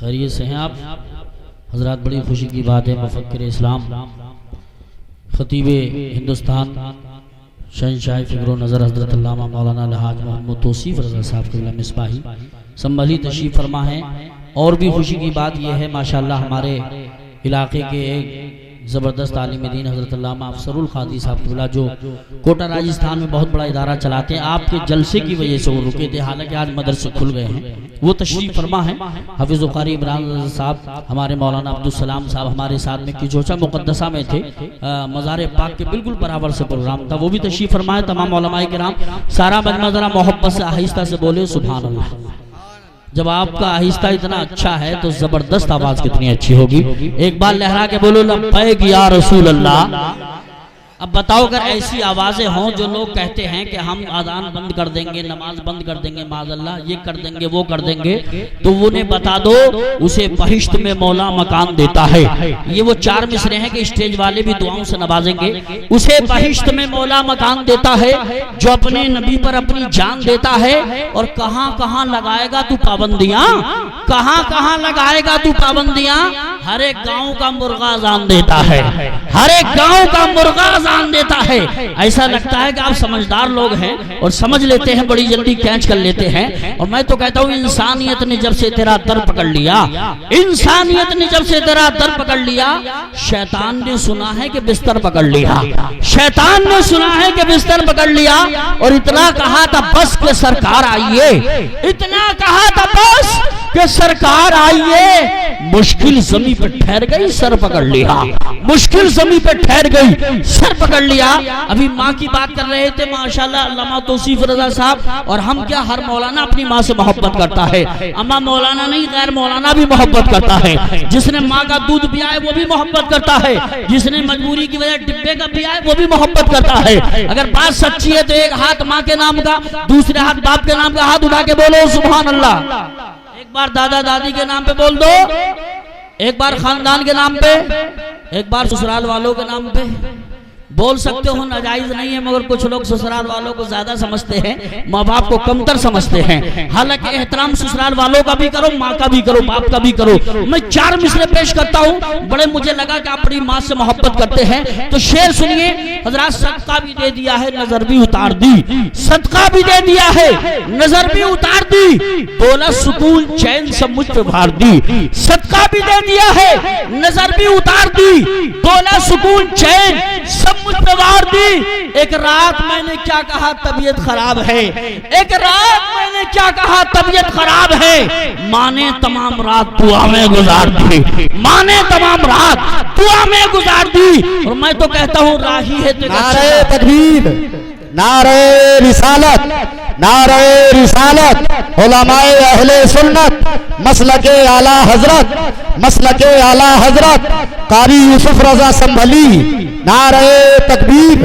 खैरियत से हैं आप हजरात? बड़ी खुशी की बात है, मुफक्किर इस्लाम खतीब हिंदुस्तान शहंशाह फ़िक्र नज़र हज़रत अल्लामा मौलाना अलहाज मोहम्मद तौसीफ़ रज़ा साहब क़िबला मिसबाही संभली तशरीफ़ फरमा है। और भी खुशी की बात यह है माशाअल्लाह हमारे इलाके के एक ज़बरदस्त आलिम दीन हज़रत अल्लामा अफसरुल क़ादी साहब क़िबला जो कोटा राजस्थान में बहुत बड़ा इदारा चलाते हैं, आपके जलसे की वजह से वो रुके थे, हालांकि आज मदरसे खुल गए हैं, वो तशरीफ़ फरमा है। हफ़ीज़ क़ारी इमरान साहब, हमारे मौलाना अब्दुल सलाम साहब हमारे साथ में किचोचा मुक़द्दसा में थे, मज़ार पाक के बिल्कुल बराबर से प्रोग्राम था, वो भी तशरीफ़ फरमा है। तमाम उलमाए किराम सारा मजमा ज़रा मोहब्बत से आहिस्ता से बोले सुभान अल्लाह। जब आपका आहिस्ता इतना अच्छा है तो जबरदस्त आवाज कितनी अच्छी होगी। एक बार लहरा के बोलो लब्बैक या रसूल अल्लाह। अब बताओ अगर ऐसी आवाजें हों जो लोग कहते हैं कि हम आज़ान बंद कर देंगे, नमाज बंद कर देंगे, माज़अल्लाह ये कर देंगे वो कर देंगे, तो उन्हें बता दो उसे बहिश्त में मौला मकान देता है। ये वो चार मिसरे हैं कि स्टेज वाले भी दुआओं से नवाजेंगे। उसे बहिश्त में मौला मकान देता है जो अपने नबी पर अपनी जान देता है। और कहां कहां लगाएगा तू पाबंदियां, कहां कहां लगाएगा तू पाबंदियां। हर एक गांव का मुर्गा अज़ान देता है, हर एक गांव का मुर्गा अज़ान देता है। ऐसा लगता है कि आप समझदार लोग हैं और समझ लेते हैं, बड़ी जल्दी कैच कर लेते हैं। और मैं तो कहता हूं इंसानियत ने जब से तेरा दर पकड़ लिया, इंसानियत ने जब से तेरा दर पकड़ लिया, शैतान ने सुना है कि बिस्तर पकड़ लिया, शैतान ने सुना है कि बिस्तर पकड़ लिया। और इतना कहा था बस के सरकार आइए, इतना कहा था बस के सरकार आइए। मुश्किल जमी पे ठहर गई, सर पकड़ लिया, मुश्किल जमी पे ठहर गई, सर पकड़ लिया। अभी माँ की बात कर रहे थे माशाल्लाह अल्लामा तौसीफ रज़ा साहब। और हम क्या, हर मौलाना अपनी माँ से मोहब्बत करता है, अम्मा मौलाना नहीं गैर मौलाना भी मोहब्बत करता है। जिसने माँ का दूध पिया है वो भी मोहब्बत करता है, जिसने मजबूरी की वजह डिब्बे का पिया है वो भी मोहब्बत करता है। अगर बात सच्ची है तो एक हाथ माँ के नाम का, दूसरे हाथ बाप के नाम का, हाथ उठा के बोलो सुभान अल्लाह। एक बार दादा दादी के नाम पे बोल दो, एक बार खानदान के नाम पे, एक बार ससुराल वालों के नाम पे बोल सकते हो। नाजायज नहीं है, मगर कुछ लोग ससुराल वालों को ज्यादा समझते हैं, माँ बाप को कमतर समझते हैं। हालांकि एहतराम ससुराल वालों का भी करो, माँ का भी करो, बाप का भी करो। मैं चार मिसरे पेश करता हूँ, बड़े मुझे लगा कि आप अपनी माँ से मोहब्बत करते हैं तो शेर सुनिए। हजरात सदका भी दे दिया है, नजर भी उतार दी, सदका भी दे दिया है, नजर भी उतार दी, बोला सुकून चैन सब मुझ पे भार दी। सदका भी दे दिया है, नजर भी उतार दी, बोला सुकून चैन सब मुझ पे वार दी। एक रात मैंने क्या कहा तबीयत खराब है, एक रात मैंने क्या कहा तबीयत खराब है। माँ ने तमाम रात दुआ में गुजार दी, माँ ने तमाम रात दुआ में गुजार दी। और मैं तो कहता हूँ राही है तो नारे तकबीर, नारे रिसालत, नारे रिसालत, उलमाए अहले सुन्नत, मसलके आला हजरत, मसलके आला हजरत कारी यूसुफ रज़ा संभली। नारे तकबीर,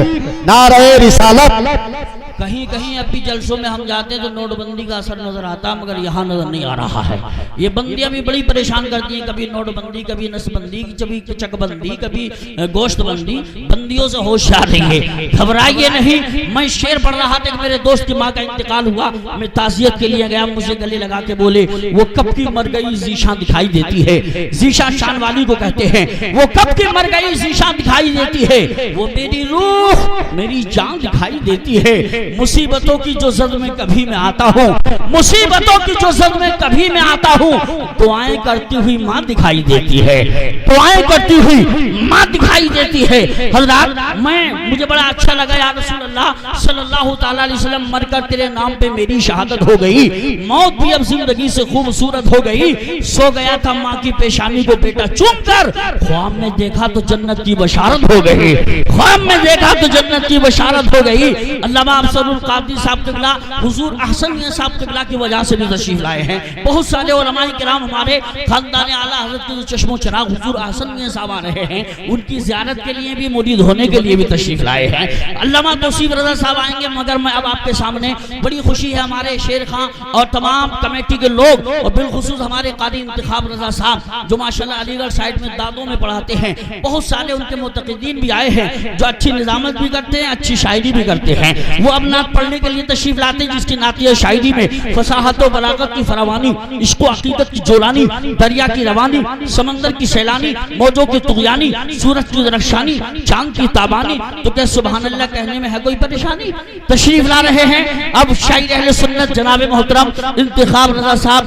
नारे रिसालत। कहीं कहीं अभी जलसों में हम जाते हैं तो नोटबंदी का असर नजर आता है, मगर यहाँ नजर नहीं आ रहा है। ये बंदियां भी बड़ी परेशान करती हैं, कभी नोटबंदी, कभी नसबंदी, कभी चकबंदी, कभी गोश्तबंदी। बंदियों से होशियार रहिए, घबराइए नहीं। मैं शेर पढ़ रहा था कि मेरे दोस्त की माँ का इंतकाल हुआ, मैं ताज़ियत के लिए गया, मुझे गले लगा के बोले वो कब की मर गई जीशा दिखाई देती है। जीशा शान वाली को कहते हैं, वो कब की मर गई जीशा दिखाई देती है, वो मेरी रूह मेरी जान दिखाई देती है। मुसीबतों की जो जद में कभी मैं आता हूँ, मुसीबतों की जो जद में कभी मैं आता हूँ, दुआएं करती हुई माँ दिखाई देती है, दुआएं करती हुई माँ दिखाई देती है। हज़रात मुझे बड़ा अच्छा लगा या रसूल अल्लाह सल्लल्लाहु तआला अलैहि वसल्लम, मरकर तेरे नाम पे मेरी शहादत हो गई, मौत भी अब जिंदगी से खूबसूरत हो गई। सो गया था माँ की पेशानी को बेटा चूम कर, ख्वाब में देखा तो जन्नत की बशारत हो गई, ख्वाब में देखा तो जन्नत की बशारत हो गई। अल्लामा अफसरुल क़ादी साहब क़िबला हुजूर अहसन मियां साहब क़िबला की वजह से भी तशरीफ लाए हैं। बहुत सारे उलमाए किराम हमारे खानदान आला हज़रत के चश्मो चिराग हुजूर अहसन मियां साहब आ रहे हैं, उनकी ज़ियारत के लिए भी मुरीद होने के लिए भी तशरीफ लाए हैं। अल्लामा तौसीफ रज़ा साहब आएंगे, मगर मैं अब आपके सामने बड़ी खुशी है हमारे शेर खां और तमाम कमेटी के लोग और बिलखुसूस हमारे क़ादी इंतखाब रज़ा साहब जो माशाल्लाह अलीगढ़ साइड में दादों में पढ़ाते हैं, बहुत सारे उनके मुतक़िदीन भी आए हैं जो अच्छी निज़ामत भी करते हैं, अच्छी शायरी भी करते हैं। वो अब नात पढ़ने के लिए तशरीफ लाते हैं, जिसकी नातिया शायरी में फसाहत व बलागत की फरावानी, इश्क व अकीदत की जोलानी, दरिया की रवानी, समंदर की सैलानी, मौजों की तुगयानी, सूरज की रक्षानी, चांद की ताबानी, तो क्या सुभान अल्लाह कहने में है कोई परेशानी। तशरीफ ला रहे हैं अब शायर अहले सुन्नत जनाब मोहतरम इंतखाब रजा साहब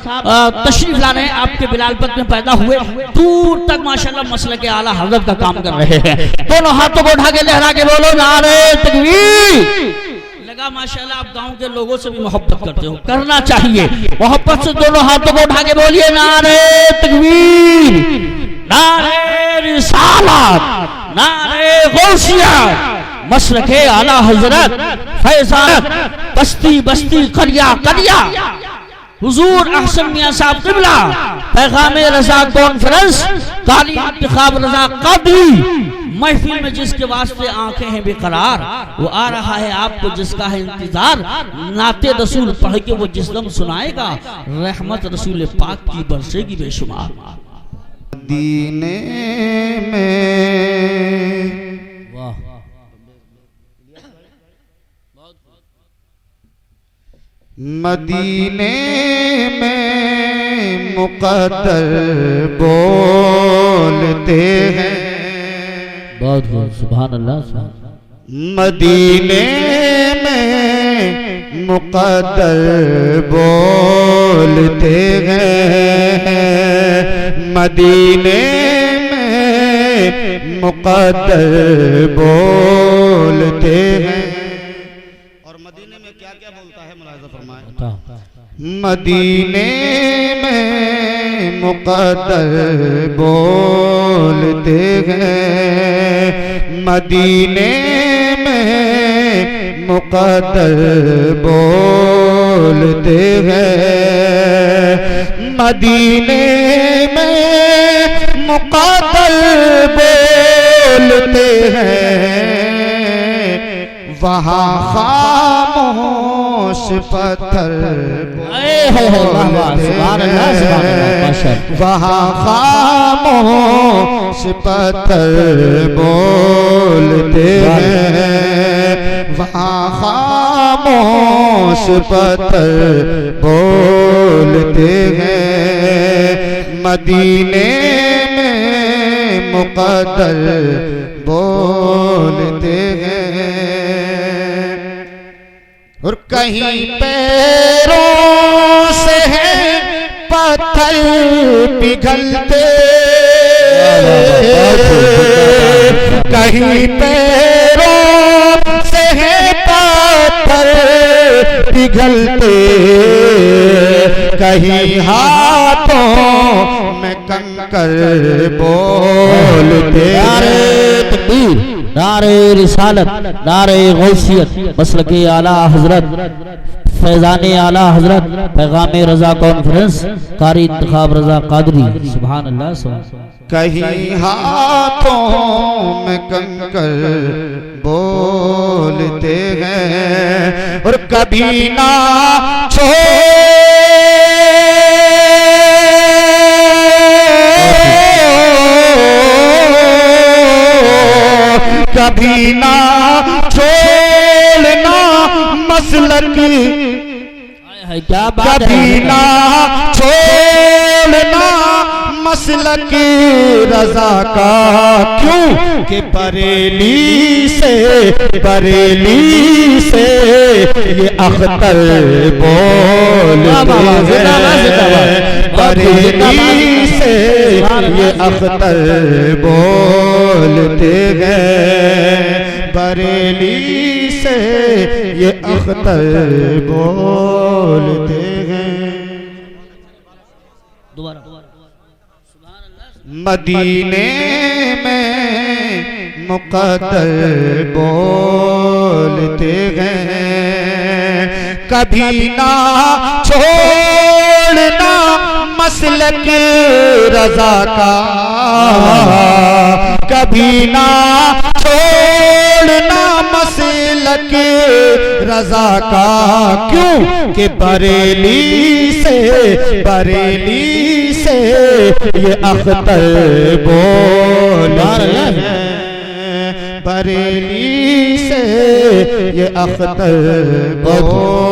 तशरीफ ला रहे हैं। आपके बिलालपत में पैदा हुए, दूर तक माशाल्लाह मसलक आला हज़रत का काम कर रहे हैं। दोनों हाथों को उठा के लहरा के बोलो नारे तकबीर। लगा माशाल्लाह आप गांव के लोगों से भी मोहब्बत करते हो, करना चाहिए मोहब्बत से। दोनों हाथों को उठा के बोलिए नारे तकबीर, नारे रिसालत, नारे गौसियत, मसलके आला हजरत, फैजानत, बस्ती बस्ती करिया करिया, हुजूर अहसन मियां साहब क़िबला, पैगामे रजा कॉन्फ्रेंस, कारी इंतखाब रजा कादरी। महफिल में जिसके वास्ते आंखें हैं बेकरार, वो आ रहा है आपको जिसका है इंतजार। नाते रसूल पढ़ के वो जिस दम सुनाएगा, रहमत रसूल पाक की बरसेगी बेशुमार। मदीने में मदीने में मुक़द्दर बोलते हैं। बहुत बहुत सुभान अल्लाह। मदीने में मुक़द्दर बोलते हैं, मदीने में मुक़द्दर बोलते हैं। और मदीने में क्या क्या बोलता है मुलाहिज़ा फरमाएं। मदीने में मुक़द्दर बोलते हैं, मदीने में मुक़द्दर बोलते हैं, मदीने में मुक़द्दर बोलते हैं। वहाँ खामोश पत्थर वहाँ खामोश पत्थर बोलते हैं, वहाँ खामोश पत्थर बोलते हैं। मदीने में मुक़द्दर बोलते हैं। और कहीं पैरों से है पत्थर पिघलते, कहीं पैरों से है पत्थर पिघलते, कहीं हाथों में कंकर बोलते। नारे रिसालत, नारे गौसियत, मसलके आला हजरत, फैजाने आला हजरत, पैगामे रजा कॉन्फ्रेंस, कारी इंतखाब रजा कादरी। सुभान अल्लाह सुभान। कहीं हाथों में कंकर बोलते हैं, और कभी ना कभी ना छोड़ना मसलक, कभी ना छोड़ना मसलक रजा का। क्यों कि बरेली से ये अख्तर बोलते हैं, बरेली से ये अख्तर बोलते हैं, बरेली से ये अख्तर बोलते हैं। मदीने में मुक़द्दर बोलते हैं, कभी ना छोड़ना मसलक रजा का, कभी ना छोड़ना मसलक रजा का। क्यों कि बरेली से ये अख्तर बोलते हैं, बरेली से ये अख्तर बोल